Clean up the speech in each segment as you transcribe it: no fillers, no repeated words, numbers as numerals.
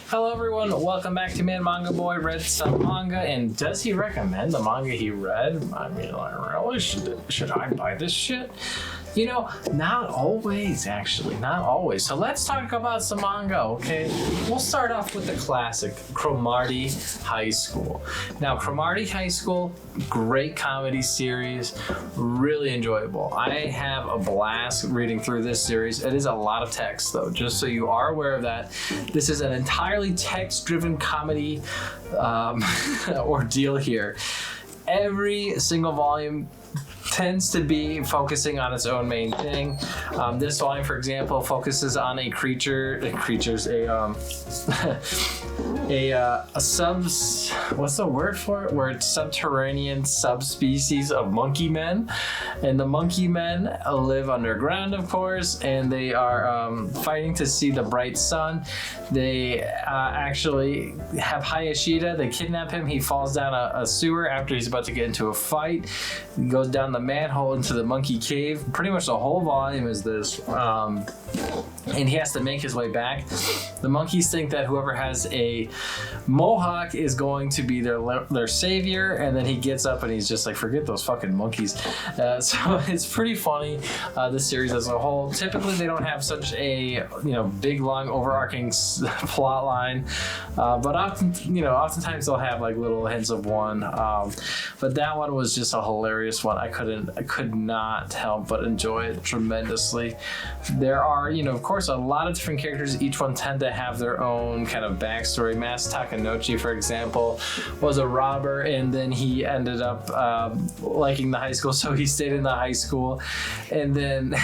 Hello everyone, welcome back to Manga Boy. Read some manga, and does he recommend the manga he read? I mean, like, really? Should I buy this shit? You know, not always, actually, not always. So let's talk about some manga, okay? We'll start off with the classic, Cromartie High School. Now, Cromartie High School, great comedy series, really enjoyable. I have a blast reading through this series. It is a lot of text, though, just so you are aware of that. This is an entirely text-driven comedy ordeal here. Every single volume tends to be focusing on its own main thing. This volume, for example, focuses on a what's the word for it? Where it's subterranean subspecies of monkey men, and the monkey men live underground, of course, and they are fighting to see the bright sun. They actually have Hayashida. They kidnap him. He falls down a sewer after he's about to get into a fight. He goes down the manhole into the monkey cave. Pretty much the whole volume is this. And he has to make his way back. The monkeys think that whoever has a mohawk is going to be their savior, and then he gets up and he's just like, forget those fucking monkeys. So it's pretty funny, this series as a whole. Typically they don't have such a big long overarching plot line, but oftentimes they'll have like little hints of one. But that one was just a hilarious one. I could not help but enjoy it tremendously. There are, of course, a lot of different characters. Each one tend to have their own kind of backstory. Mas Takanochi, for example, was a robber, and then he ended up liking the high school, so he stayed in the high school. And then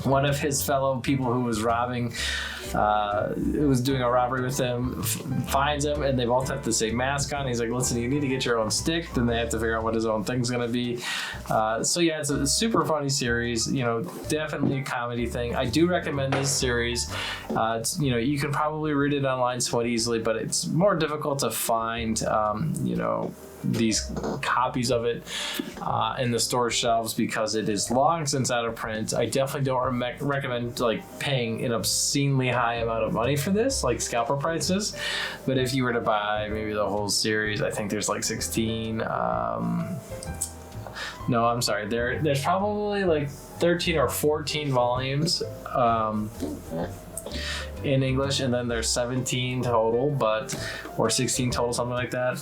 one of his fellow people who was robbing, who was doing a robbery with him, finds him, and they both have the same mask on. He's like, listen, you need to get your own stick. Then they have to figure out what his own thing's gonna be. So yeah, it's a super funny series, definitely a comedy thing. I do recommend this series. You can probably read it online somewhat easily, but it's more difficult to find, these copies of it in the store shelves because it is long since out of print. I definitely don't recommend paying an obscenely high amount of money for this, like scalper prices. But if you were to buy maybe the whole series, I think there's like 16. No, I'm sorry. There's probably like 13 or 14 volumes. In English, and then there's 17 total, or 16 total, something like that.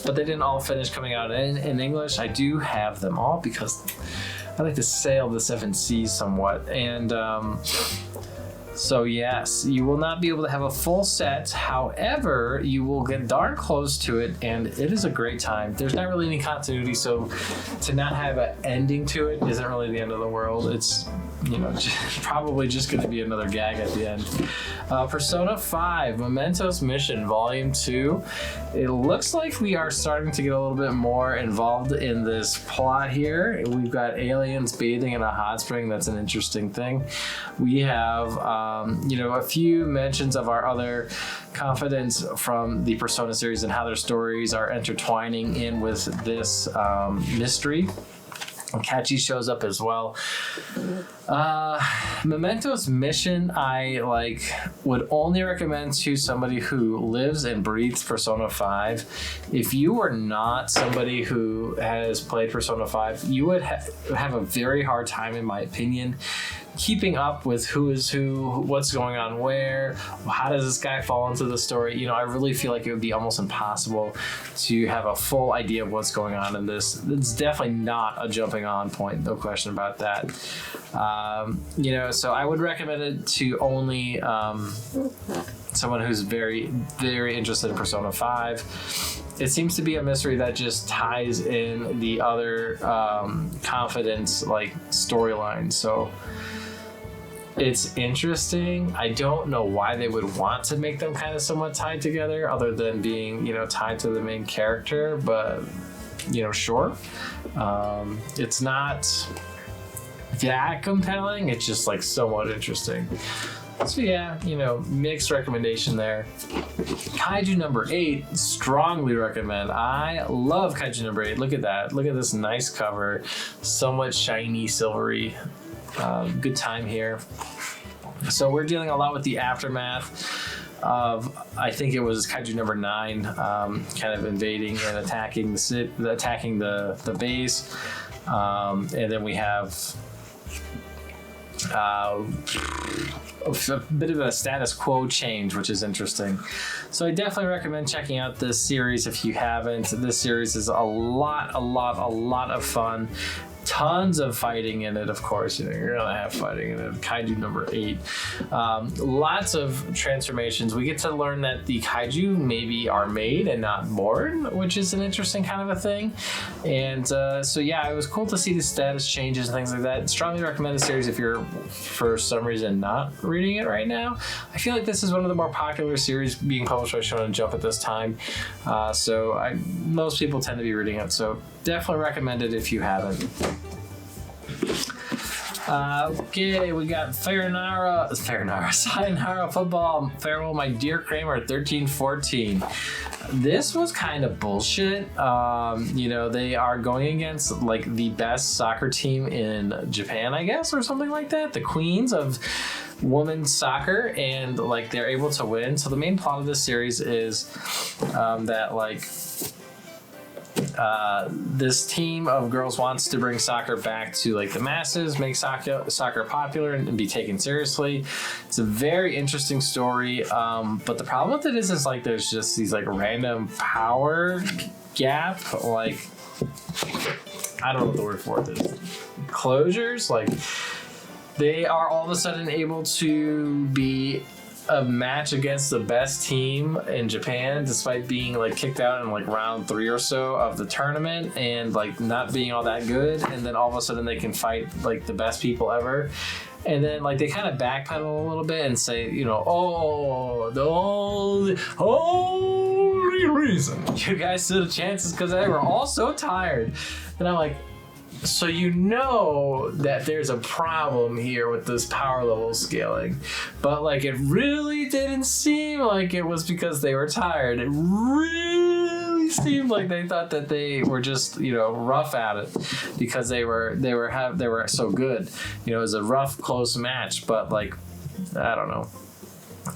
But they didn't all finish coming out in English. I do have them all because I like to sail the seven seas somewhat. And so yes, you will not be able to have a full set. However, you will get darn close to it, and it is a great time. There's not really any continuity, so to not have an ending to it isn't really the end of the world. It's probably just going to be another gag at the end. Persona 5, Memento's Mission, Volume 2. It looks like we are starting to get a little bit more involved in this plot here. We've got aliens bathing in a hot spring. That's an interesting thing. We have, a few mentions of our other confidants from the Persona series and how their stories are intertwining in with this mystery. Kachi shows up as well. Memento's Mission, I would only recommend to somebody who lives and breathes Persona 5. If you are not somebody who has played Persona 5, you would have a very hard time, in my opinion, keeping up with who is who, what's going on where, how does this guy fall into the story. I really feel like it would be almost impossible to have a full idea of what's going on in this. It's definitely not a jumping on point, no question about that. So I would recommend it to only someone who's very, very interested in Persona 5. It seems to be a mystery that just ties in the other confidence storylines. So it's interesting. I don't know why they would want to make them kind of somewhat tied together, other than being, tied to the main character. But, sure. It's not that compelling. It's just somewhat interesting. So yeah, mixed recommendation there. Kaiju number 8, strongly recommend. I love Kaiju number 8. Look at that. Look at this nice cover. Somewhat shiny, silvery. Good time here. So we're dealing a lot with the aftermath of, I think it was Kaiju number 9, kind of invading and attacking the base. And then we have a bit of a status quo change, which is interesting. So I definitely recommend checking out this series if you haven't. This series is a lot of fun. Tons of fighting in it, of course. You know, you're gonna have fighting in it. Kaiju number 8. Lots of transformations. We get to learn that the kaiju maybe are made and not born, which is an interesting kind of a thing. And so yeah, it was cool to see the status changes and things like that. Strongly recommend the series if you're for some reason not reading it right now. I feel like this is one of the more popular series being published by Shonen Jump at this time. So most people tend to be reading it. So definitely recommend it if you haven't. Okay, we got Sayonara Football, Farewell My Dear Kramer 1314. This was kind of bullshit. You know, they are going against like the best soccer team in Japan, I guess, or something like that. The queens of women's soccer, and like they're able to win. So the main plot of this series is that like this team of girls wants to bring soccer back to like the masses, make soccer popular and be taken seriously. It's a very interesting story, but the problem with it is like there's just these like random power gap, like I don't know what the word for it is, closures. Like they are all of a sudden able to be a match against the best team in Japan, despite being like kicked out in like round 3 or so of the tournament and like not being all that good. And then all of a sudden they can fight like the best people ever. And then like they kind of backpedal a little bit and say, you know, oh, the only reason you guys stood a chance is because they were all so tired. And I'm like, so you know that there's a problem here with this power level scaling, but like it really didn't seem like it was because they were tired. It really seemed like they thought that they were just, you know, rough at it because they were so good. You know, it was a rough, close match, but like I don't know.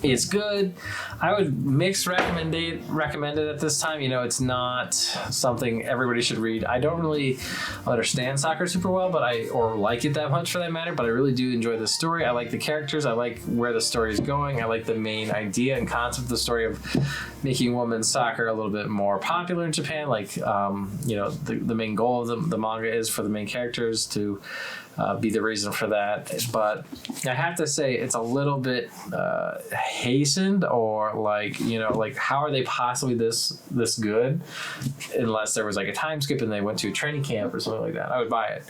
It's good. I would recommend it at this time. You know, it's not something everybody should read. I don't really understand soccer super well, or like it that much for that matter, but I really do enjoy the story. I like the characters. I like where the story is going. I like the main idea and concept of the story of making women's soccer a little bit more popular in Japan. Like, you know, the main goal of the manga is for the main characters to be the reason for that. But I have to say it's a little bit hastened, or like, you know, like how are they possibly this good unless there was like a time skip and they went to a training camp or something like that. I would buy it,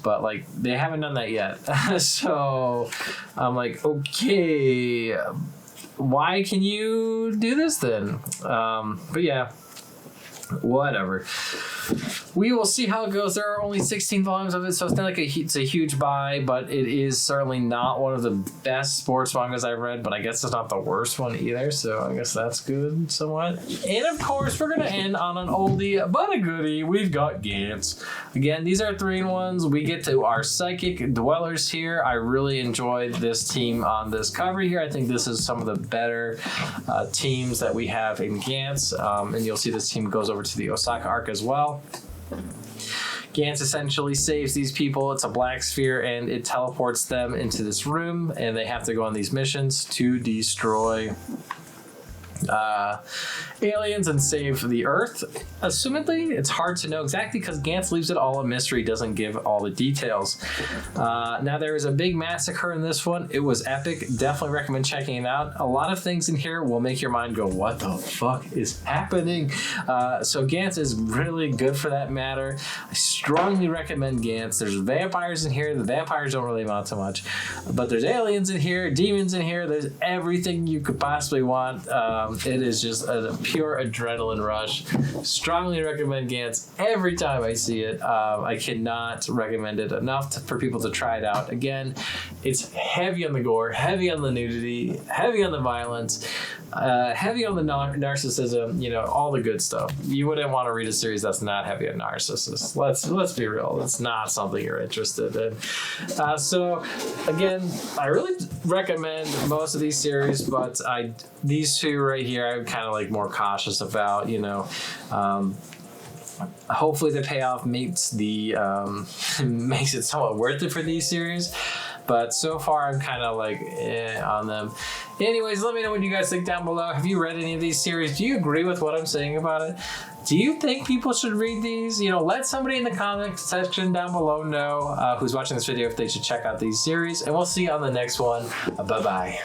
but like they haven't done that yet. So I'm like, okay, why can you do this then? But yeah, whatever. We will see how it goes. There are only 16 volumes of it, so it's not like it's a huge buy, but it is certainly not one of the best sports mangas I've read, but I guess it's not the worst one either, so I guess that's good somewhat. And of course, we're going to end on an oldie but a goodie. We've got Gantz. Again, these are 3-in-1s. We get to our psychic dwellers here. I really enjoyed this team on this cover here. I think this is some of the better teams that we have in Gantz, and you'll see this team goes over to the Osaka arc as well. Gantz essentially saves these people. It's a black sphere and it teleports them into this room, and they have to go on these missions to destroy aliens and save the Earth. Assumedly, it's hard to know exactly because Gantz leaves it all a mystery, doesn't give all the details. Now, there is a big massacre in this one. It was epic. Definitely recommend checking it out. A lot of things in here will make your mind go, what the fuck is happening? So Gantz is really good for that matter. I strongly recommend Gantz. There's vampires in here. The vampires don't really amount to much, but there's aliens in here, demons in here. There's everything you could possibly want. It is just a pure adrenaline rush. Strongly recommend Gantz every time I see it. I cannot recommend it enough for people to try it out. Again, it's heavy on the gore, heavy on the nudity, heavy on the violence, heavy on the narcissism, you know, all the good stuff. You wouldn't want to read a series that's not heavy on narcissists. Let's be real. It's not something you're interested in. So again, I really recommend most of these series, but I these two right here, I'm kind of like more cautious about, you know. Hopefully the payoff makes the makes it somewhat worth it for these series. But so far, I'm kind of like on them. Anyways, let me know what you guys think down below. Have you read any of these series? Do you agree with what I'm saying about it? Do you think people should read these? You know, let somebody in the comment section down below know who's watching this video if they should check out these series. And we'll see you on the next one. Bye-bye.